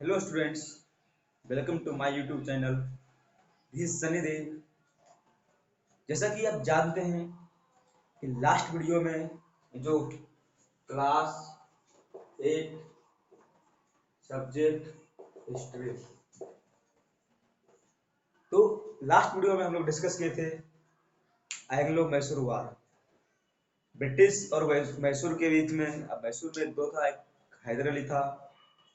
Hello students, welcome to my YouTube channel. This is Sunny Dev. जैसा कि आप जानते हैं कि लास्ट वीडियो में जो क्लास 8 सब्जेक्ट हिस्ट्री, तो लास्ट वीडियो में हम लोग डिस्कस किए थे एंग्लो मैसूर वार, ब्रिटिश और मैसूर के बीच में। अब मैसूर में दो था, एक हैदर अली था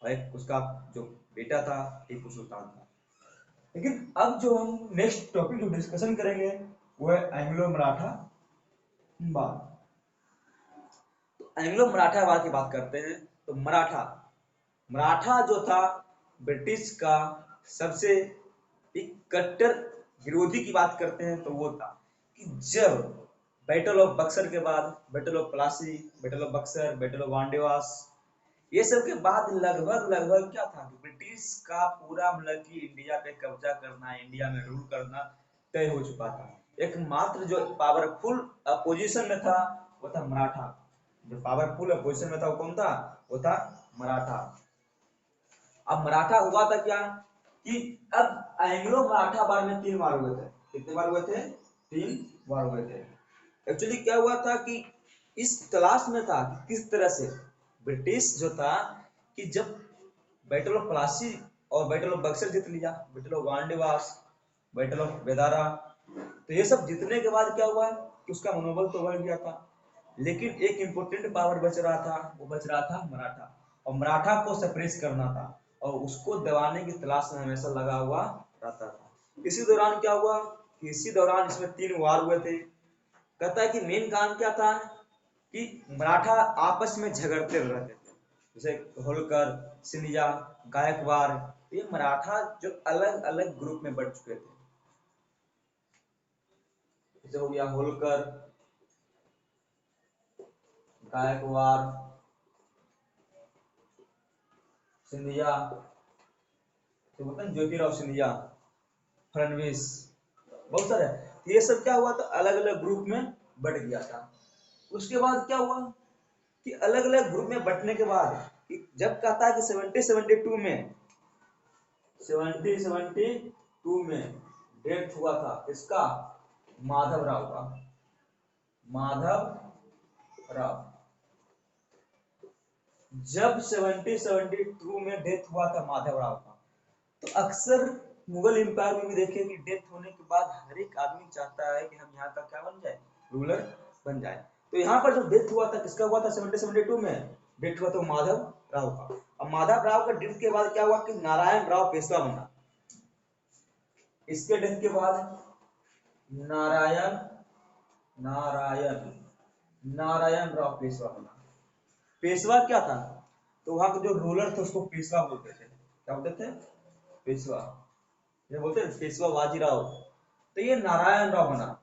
और एक उसका जो बेटा था टीपू सुल्तान था। लेकिन अब जो हम नेक्स्ट टॉपिक जो डिस्कशन करेंगे वो है एंग्लो मराठा वार। तो एंग्लो मराठा वार की बात करते हैं तो मराठा मराठा जो था ब्रिटिश का सबसे एक कट्टर विरोधी की बात करते हैं तो वो था कि जब बैटल ऑफ बक्सर के बाद, battle of Plassey, battle of Buxar, battle of Wandiwash, ये सब के बाद लगभग लगभग क्या था कि ब्रिटिश का पूरा मतलब कि इंडिया पे कब्जा करना, इंडिया में रूल करना तय हो चुका था। एकमात्र जो पावरफुल अपोजिशन में था वो था मराठा। जो पावरफुल अपोजिशन में था वो कौन था? वो था मराठा। अब मराठा हुआ था क्या कि अब एंग्लो मराठा वार में 3 वार हुए थे। कितने बार हुए थे? 3 वार हुए थे। एक्चुअली क्या हुआ था कि इस तलाश में था कि किस तरह से ब्रिटिश जो था कि जब बैटल ऑफ प्लासी और बैटल ऑफ बक्सर जीत लिया, बैटल ऑफ वांडेवास, बैटल ऑफ बेदारा, तो ये सब जीतने के बाद क्या हुआ कि उसका मनोबल तो बढ़ गया था। लेकिन एक इंपॉर्टेंट पावर बच रहा था, वो बच रहा था मराठा। और मराठा को सप्रेस करना था और उसको दबाने की तलाश में हमेशा लगा हुआ रहता था। इसी दौरान क्या हुआ कि इसी दौरान इसमें 3 वार हुए थे। कहता है कि मेन कारण क्या था कि मराठा आपस में झगड़ते रहते थे। जैसे होलकर, सिंधिया, गायकवाड़, ये मराठा जो अलग अलग ग्रुप में बढ़ चुके थे। जैसे हो गया होलकर, गायकवाड़, सिंधिया, तो मतलब ज्योतिराव सिंधिया, फडणवीस, बहुत सारे। ये सब क्या हुआ था, अलग अलग ग्रुप में बट गया था। उसके बाद क्या हुआ कि अलग अलग ग्रुप में बंटने के बाद कि जब कहता है कि 1772 में डेथ हुआ था इसका, माधव राव का। माधव राव जब 1772 में डेथ हुआ था माधव राव का, तो अक्सर मुगल एम्पायर में भी देखें कि डेथ होने के बाद हर एक आदमी चाहता है कि हम यहाँ का क्या बन जाए, रूलर बन जाए। तो यहाँ पर जो डेथ हुआ था किसका हुआ था 1772 में? डेथ हुआ था माधव राव का। अब माधव राव का डेथ के बाद क्या हुआ कि नारायण राव पेशवा बना। इसके डेथ के बाद नारायण नारायण नारायण राव पेशवा बना। पेशवा क्या था? तो वहां के जो रूलर थे उसको पेशवा बोलते थे। क्या बोलते थे? पेशवा। ये बोलते हैं पेशवा बाजीराव। तो ये नारायण राव बना।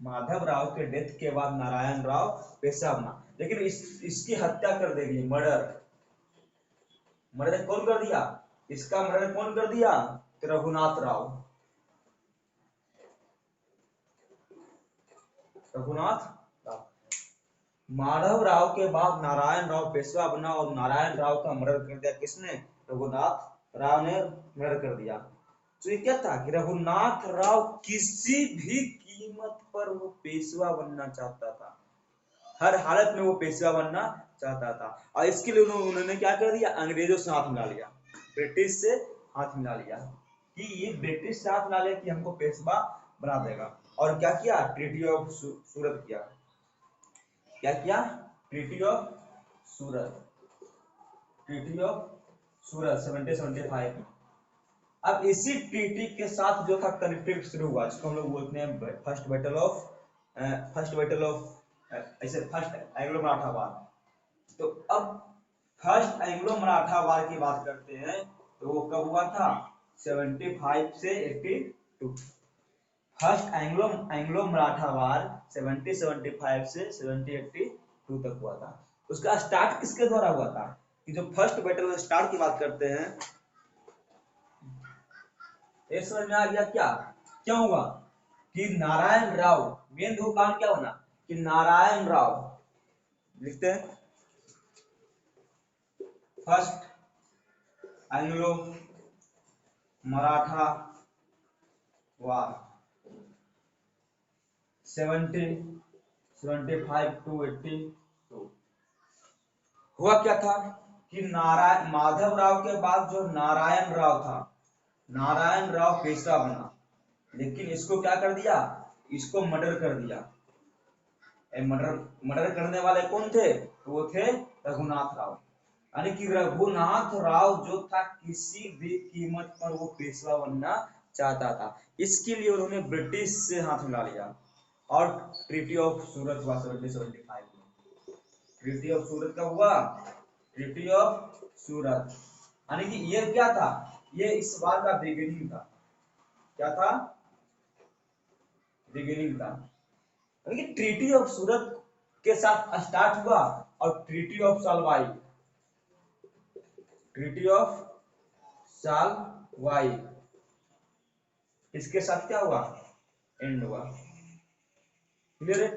माधव राव के डेथ के बाद नारायण राव पेशवा बना। लेकिन इसकी हत्या कर देगी, मर्डर। मर्डर कौन कर दिया? इसका मर्डर कौन कर दिया? रघुनाथ राव। रघुनाथ राव। माधव राव के बाद नारायण राव पेशवा बना और नारायण राव का मर्डर कर दिया किसने? रघुनाथ राव ने मर्डर कर दिया। तो ये क्या था कि रघुनाथ राव किसी भी कीमत पर वो पेशवा बनना चाहता था। हर हालत में वो पेशवा बनना चाहता था और इसके लिए उन्होंने क्या कर दिया? अंग्रेजों से हाथ मिला लिया, ब्रिटिश से हाथ मिला लिया कि ये ब्रिटिश से हाथ मिला लिया कि हमको पेशवा बना देगा। और क्या किया? ट्रीटी ऑफ सूरत किया। क्या किया? Treaty of Surat. Treaty of Surat 1775। अब इसी ट्रीटी के साथ जो था कन्फ्लिक्ट शुरू हुआ, जिसको हम लोग बोलते हैं फर्स्ट एंग्लो मराठा वार। तो अब फर्स्ट एंग्लो मराठा वार की बात करते हैं तो वो कब हुआ था? 75 से 82। फर्स्ट एंग्लो एंग्लो मराठा वार 1775 से 1782 तक हुआ था। उसका स्टार्ट किसके द्वारा हुआ था? कि जो फर्स्ट बैटल स्टार्ट की बात करते हैं, ये समझ में आ गया क्या क्यों हुआ? कि नारायण राव, मेन दो कारण क्या बना कि नारायण राव, लिखते हैं first Anglo Maratha war 75 to 82। हुआ क्या था कि नारायण माधव राव के बाद जो नारायण राव था, नारायण राव पेशवा बना, लेकिन इसको क्या कर दिया, इसको मर्डर कर दिया। मर्डर करने वाले कौन थे, तो वो थे रघुनाथ राव। यानी कि रघुनाथ राव जो था किसी भी कीमत पर वो पेशवा बनना चाहता था, इसके लिए उन्होंने ब्रिटिश से हाथ मिला लिया और ट्रीटी ऑफ सूरत हुआ 1775 में। ट्रीटी ऑफ सूरत कब हुआ, ट्रीटी ऑफ सूरत, यानी कि ये क्या था, ये इस बार का बिगिनिंग था। क्या था, बिगिनिंग था। यानी कि ट्रीटी ऑफ सूरत के साथ स्टार्ट हुआ और ट्रीटी ऑफ सालवाई, ट्रीटी ऑफ सालवाई इसके साथ क्या हुआ, एंड हुआ। क्लियर है।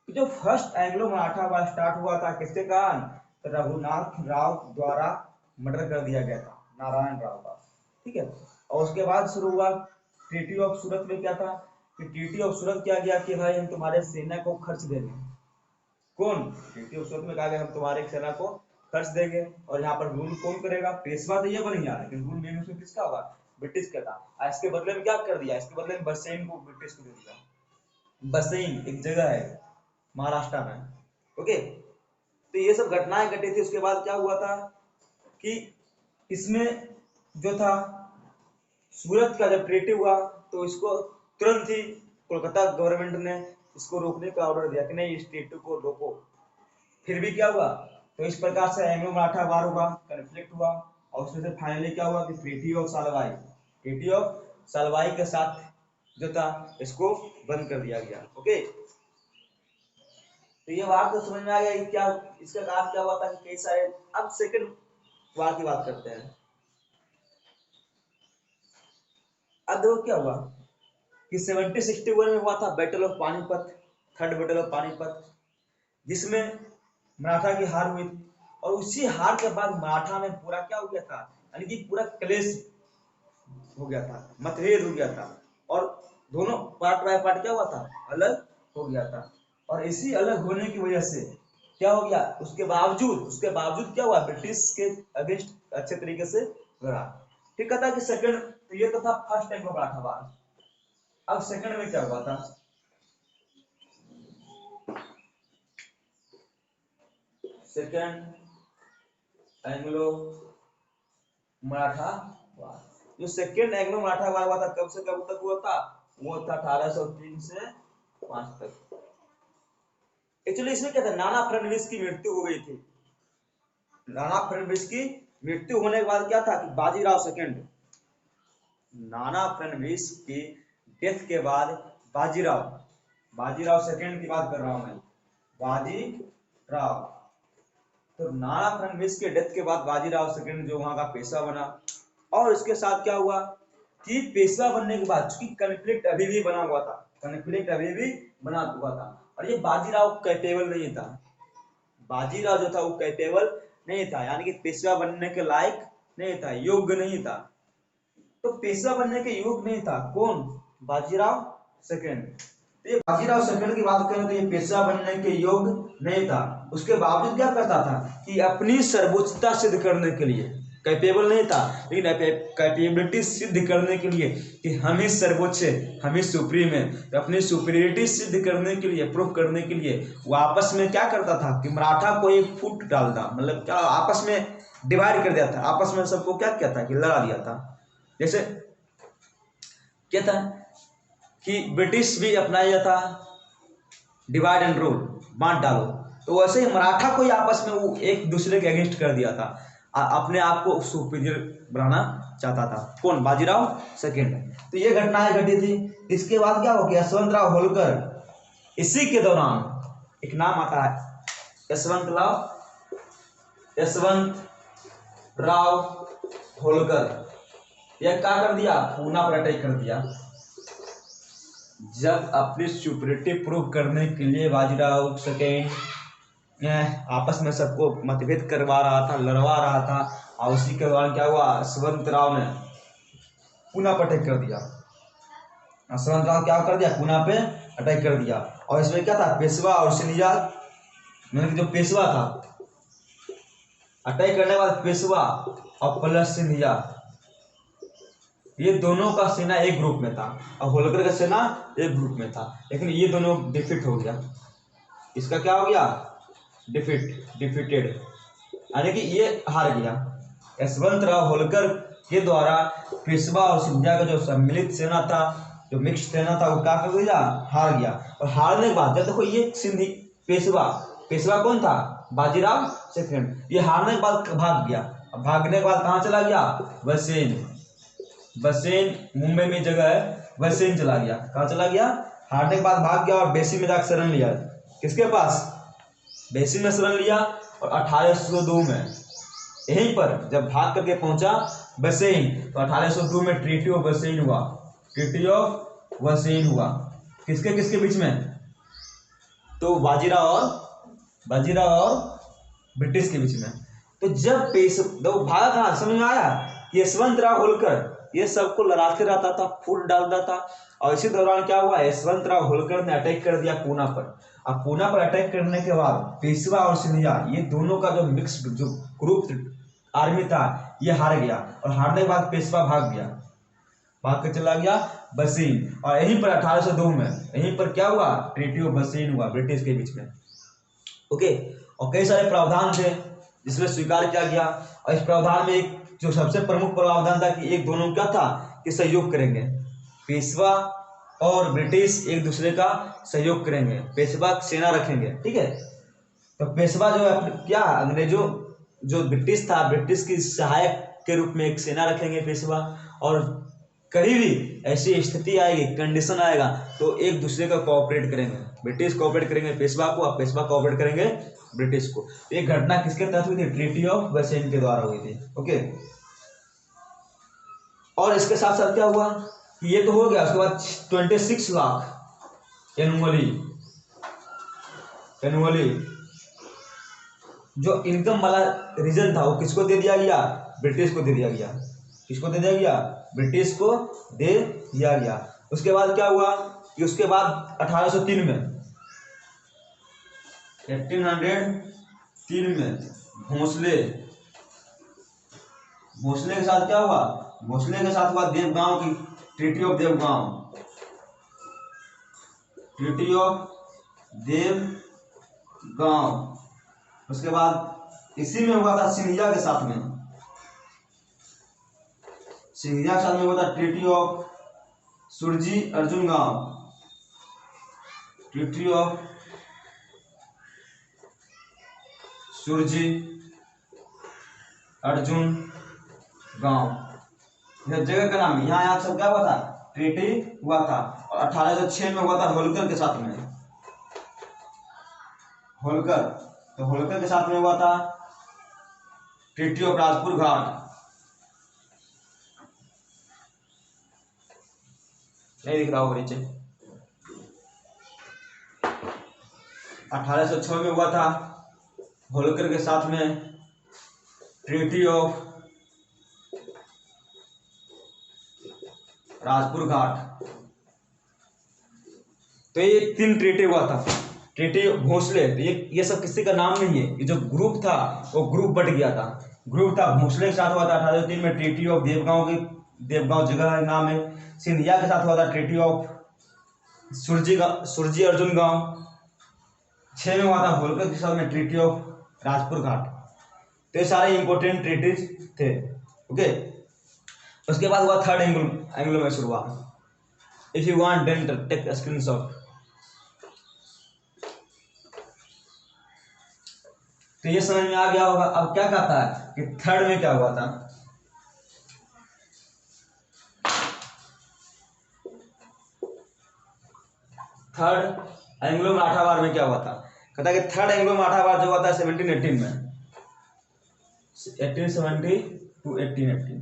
जो फर्स्ट एंग्लो मराठा वार स्टार्ट हुआ था किसके कारण, तो रघुनाथ राव द्वारा मर्डर कर दिया गया था नारायण राव का, ठीक है। और उसके बाद शुरू हुआ ट्रीटी ऑफ सूरत में क्या था कि ट्रीटी ऑफ सूरत क्या गया कि भाई हम तुम्हारे सेना को खर्च देंगे। कौन, ट्रीटी ऑफ सूरत में कहा गया हम तुम्हारे सेना को खर्च देंगे और यहाँ पर रूल कौन करेगा, पेशवा तो ये बन गया लेकिन रूल मेन उसमें किसका होगा, ब्रिटिश का था। इसके बदले में क्या कर दिया, इसके बदले में बसैन को ब्रिटिश को दे दिया। बसैन एक जगह है महाराष्ट्र में, ओके। तो ये सब घटनाएं घटी थी। उसके बाद क्या हुआ था कि इसमें जो था सूरत का जब ट्रीटी हुआ तो इसको तुरंत ही कोलकाता गवर्नमेंट ने इसको रोकने का ऑर्डर दिया कि नहीं इस ट्रीटी को रोको। फिर भी क्या हुआ, तो इस प्रकार से एंग्लो मराठा वार हुआ, कन्फ्लिक्ट हुआ और उसमें से फाइनली क्या हुआ कि ट्रीटी ऑफ सालवाई, ट्रीटी ऑफ सालवाई के साथ जो था इसको बंद कर दिया गया, ओके। तो ये बात तो समझ में आ गया कि क्या इसका कारण क्या हुआ था कि कई सारे। अब सेकंड वार की बात करते हैं। अब देखो क्या हुआ कि 1761 में हुआ था battle of Panipat, third battle of Panipat, जिसमें मराठा की हार हुई थी। और उसी हार के बाद मराठा में पूरा क्या हो गया था, यानी कि पूरा क्लेश हो गया था, मतभेद हो गया था और दोनों पार्ट बाय पार्ट क्या हुआ था, अलग हो गया था। और इसी अलग होने की वजह से क्या हो गया, उसके बावजूद क्या हुआ, ब्रिटिश के अगेंस्ट अच्छे तरीके से लड़ा। ठीक था कि सेकंड, तो ये तो था फर्स्ट टाइम का मराठा वार। अब सेकंड में क्या हुआ था, सेकंड एंग्लो मराठा वार। जो सेकंड एंग्लो मराठा वार हुआ था कब से कब तक हुआ था, वो था 1803 से 5 तक। एक्चुअली इसमें क्या था, नाना फडणवीस की मृत्यु हो गई थी। नाना फडणवीस की मृत्यु होने के बाद क्या था कि बाजीराव सेकंड, नाना फडणवीस की डेथ के बाद बाजीराव सेकंड की बात कर रहा हूं मैं, बाजीराव। तो नाना फडणवीस के डेथ के बाद बाजीराव सेकंड जो वहां का पेशवा बना। और इसके साथ क्या हुआ कि पेशवा बनने के बाद चूंकि कन्फ्लिक्ट अभी भी बना हुआ था, कन्फ्लिक्ट अभी भी बना हुआ था और ये बाजीराव कैपेबल नहीं था, बाजीराव जो था वो कैपेबल नहीं था, यानी कि पेशवा बनने के लायक नहीं था, योग्य नहीं था। तो पेशवा बनने के योग्य नहीं था कौन, बाजीराव सेकंड। तो ये बाजीराव सेकंड की बात करें तो ये पेशवा बनने के योग्य नहीं था। उसके बावजूद क्या करता था कि अपनी सर्वोच्चता सिद्ध करने के लिए, कैपेबल नहीं था लेकिन कैपेबिलिटी सिद्ध करने के लिए कि हम ही सर्वोच्च है, हम ही सुप्रीम है, तो अपनी सुपीरियरिटी सिद्ध करने के लिए, प्रूफ करने के लिए वो आपस में क्या करता था कि मराठा को एक फुट डालता, मतलब क्या आपस में डिवाइड कर दिया था, आपस में सबको क्या किया था कि लड़ा दिया था। जैसे क्या था कि ब्रिटिश भी अपनाया था डिवाइड एंड रूल, बांट डालो, तो वैसे ही मराठा को ही आपस में वो एक दूसरे के अगेंस्ट कर दिया था, अपने आप को सुपीरियर बनाना चाहता था कौन, बाजीराव सेकंड। तो ये घटनाएं घटी थी। इसके बाद क्या हो गया, यशवंत राव होलकर, इसी के दौरान एक नाम आता है यशवंत राव होलकर, यह क्या कर दिया, पूना पर अटैक कर दिया। जब अपनी सुपीरियरिटी प्रूव करने के लिए बाजीराव सेकंड आपस में सबको मतभेद करवा रहा था, लड़वा रहा था, और उसी के दौरान क्या हुआ, यशवंतराव ने पूना पर अटैक कर दिया। यशवंतराव क्या कर दिया, पूना पे अटैक कर दिया। और इसमें क्या था, पेशवा और सिंधिया, मतलब जो पेशवा था अटैक करने के बाद पेशवा और प्लस सिंधिया, ये दोनों का सेना एक ग्रुप में था और होलकर का सेना एक ग्रुप में था, लेकिन ये दोनों डिफीट हो गया। इसका क्या हो गया, डिफीटेड, यानी कि ये हार गया। यशवंतराव होलकर के द्वारा पेशवा और सिंधिया का जो सम्मिलित सेना था, जो मिक्स सेना था, वो क्या कर दिया, हार गया। और हारने के बाद जब देखो ये सिंधी पेशवा कौन था, बाजीराव सेकंड, ये हारने के बाद भाग गया। भागने के बाद कहाँ चला गया, बसेन मुंबई में जगह है, बसेन चला गया। कहाँ चला गया, हारने के बाद भाग गया और बेसी में जाकर शरण लिया। किसके पास, बेसी में शरण लिया। और 1802 में यहीं पर जब भाग करके पहुंचा बसेन, तो 1802 में ट्रीटी ऑफ बसेन हुआ। ट्रीटी ऑफ बसेन हुआ किसके किसके बीच में, तो बाजीराव और ब्रिटिश के बीच में। तो जब भागा कहाँ, समझ में आया, यशवंतराव होलकर ये सबको लड़ाते रहता था, फूट डालता था। और इसी दौरान क्या हुआ, यशवंतराव होलकर ने अटैक कर दिया पूना पर। अब पूना पर अटैक करने के बाद पेशवा और सिंधिया, ये दोनों का जो मिक्स जो ग्रुप आर्मी था, ये हार गया। और हारने के बाद पेशवा भाग के चला गया बसेन। और यहीं पर 1802 में यहीं पर क्या हुआ, ट्रीटी ऑफ बसेन हुआ ब्रिटिश के बीच में। ओके, और कई सारे प्रावधान थे जिसमें स्वीकार किया गया। और इस प्रावधान में एक जो सबसे प्रमुख प्रावधान था कि एक दोनों क्या था कि सहयोग करेंगे, पेशवा और ब्रिटिश एक दूसरे का सहयोग करेंगे, पेशवा सेना रखेंगे, ठीक है। तो पेशवा जो है क्या, अंग्रेजों जो ब्रिटिश था, ब्रिटिश की सहायक के रूप में एक सेना रखेंगे पेशवा। और कहीं भी ऐसी स्थिति आएगी, कंडीशन आएगा, तो एक दूसरे का कोऑपरेट करेंगे। ब्रिटिश कोऑपरेट करेंगे पेशवा को, और पेशवा कोऑपरेट करेंगे ब्रिटिश को। एक घटना किसके तहत हुई थी, ट्रीटी ऑफ बसेन के द्वारा हुई थी। ओके, और इसके साथ साथ क्या हुआ, ये तो हो गया। उसके बाद 26 लाख एनुअली जो इनकम वाला रीजन था, वो किसको दे दिया गया, ब्रिटिश को दे दिया गया। किसको दे दिया गया, ब्रिटिश को दे दिया गया। उसके बाद क्या हुआ कि उसके बाद 1803 में 1803 में भोसले के साथ क्या हुआ, भोसले के साथ हुआ देवगांव की ट्रीटी ऑफ देवगांव। उसके बाद इसी में हुआ था सिंधिया के साथ में हुआ था ट्रीटी ऑफ सुरजी अर्जुन गांव। ट्रीटी ऑफ सुरजी अर्जुन गांव, जगह का नाम। यहाँ सब क्या हुआ था, ट्रीटी हुआ था। और 1806 में हुआ था होलकर के साथ में, होलकर के साथ में हुआ था ट्रीटी ऑफ राजपुर घाट। नहीं दिख रहा होगा नीचे। 1806 में हुआ था होलकर के साथ में ट्रीटी ऑफ राजपुर घाट। तो ये 3 ट्रीटी हुआ था। ट्रीटी भोसले, तो ये सब किसी का नाम नहीं है, ये जो ग्रुप था वो ग्रुप बट गया था। ग्रुप था भोसले के साथ हुआ था 1803 में ट्रीटी ऑफ देवगांव जगह नाम है। सिंधिया के साथ हुआ था ट्रीटी ऑफ सुरजी अर्जुन गांव। 6 में हुआ था होलकर के साथ में ट्रीटी ऑफ राजपुर घाट। तो ये सारे इंपोर्टेंट ट्रीटीज थे। ओके, उसके बाद हुआ third Anglo Mysore war. If you want then take a screenshot. तो ये समझ में आ गया होगा। अब क्या कहता है कि थर्ड में क्या हुआ था, थर्ड एंग्लो मराठा वार में क्या हुआ था। कहता है कि थर्ड एंग्लो मराठा वार जो हुआ था 1718 में, 1870 to 1818।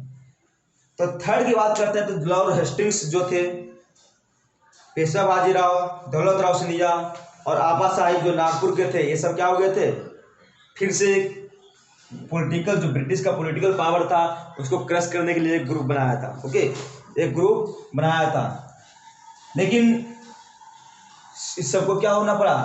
तो थर्ड की बात करते हैं तो लॉर्ड हेस्टिंग्स जो थे, पेशवा बाजीराव, दौलत राव सिंधिया और आपा साहिब जो नागपुर के थे, ये सब क्या हो गए थे, फिर से पॉलिटिकल, जो ब्रिटिश का पॉलिटिकल पावर था उसको क्रश करने के लिए एक ग्रुप बनाया था। ओके, एक ग्रुप बनाया था, लेकिन इस सबको क्या होना पड़ा,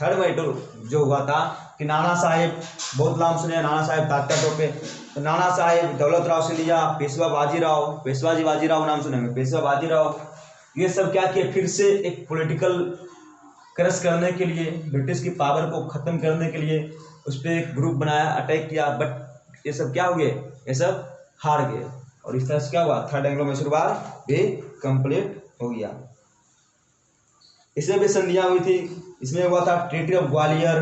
थर्ड मैटर जो हुआ था कि नाना साहेब, बहुत नाम सुने नाना साहेब तात्या टोपे, तो नाना साहेब, दौलत राव सिंधिया, पेशवा बाजीराव नाम सुने, पेशवा बाजीराव, ये सब क्या किए, फिर से एक पॉलिटिकल क्रश करने के लिए, ब्रिटिश की पावर को खत्म करने के लिए उस पर एक ग्रुप बनाया, अटैक किया, बट ये सब क्या हो गए, ये सब हार गए, और इस तरह से क्या हुआ, थर्ड एंग्लो मैसूर वार भी कंप्लीट हो गया। इसमें भी संधियां हुई थी, इसमें हुआ था treaty of Gwalior,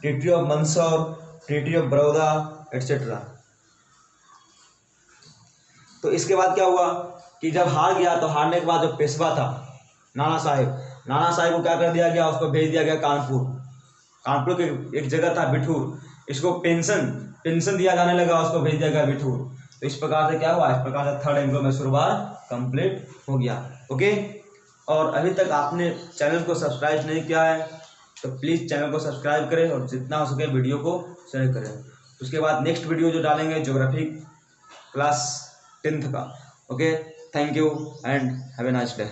treaty of Mandsaur, treaty of Baroda etcetera. तो इसके बाद क्या हुआ कि जब हार गया, तो हारने के बाद जो पेशवा था नाना साहेब को क्या कर दिया गया, उसको भेज दिया गया कानपुर के एक जगह था बिठूर, इसको पेंशन दिया जाने लगा, उसको भेज दिया गया बिठूर। तो इस प्रकार से क्या हुआ, इस प्रकार से थर्ड एंग्लो मैसूर वार कंप्लीट हो गया। ओके, और अभी तक आपने चैनल को सब्सक्राइब नहीं किया है तो प्लीज़ चैनल को सब्सक्राइब करें और जितना हो सके वीडियो को शेयर करें। उसके बाद नेक्स्ट वीडियो जो डालेंगे ज्योग्राफी क्लास 10th का। Okay, thank you and have a nice day.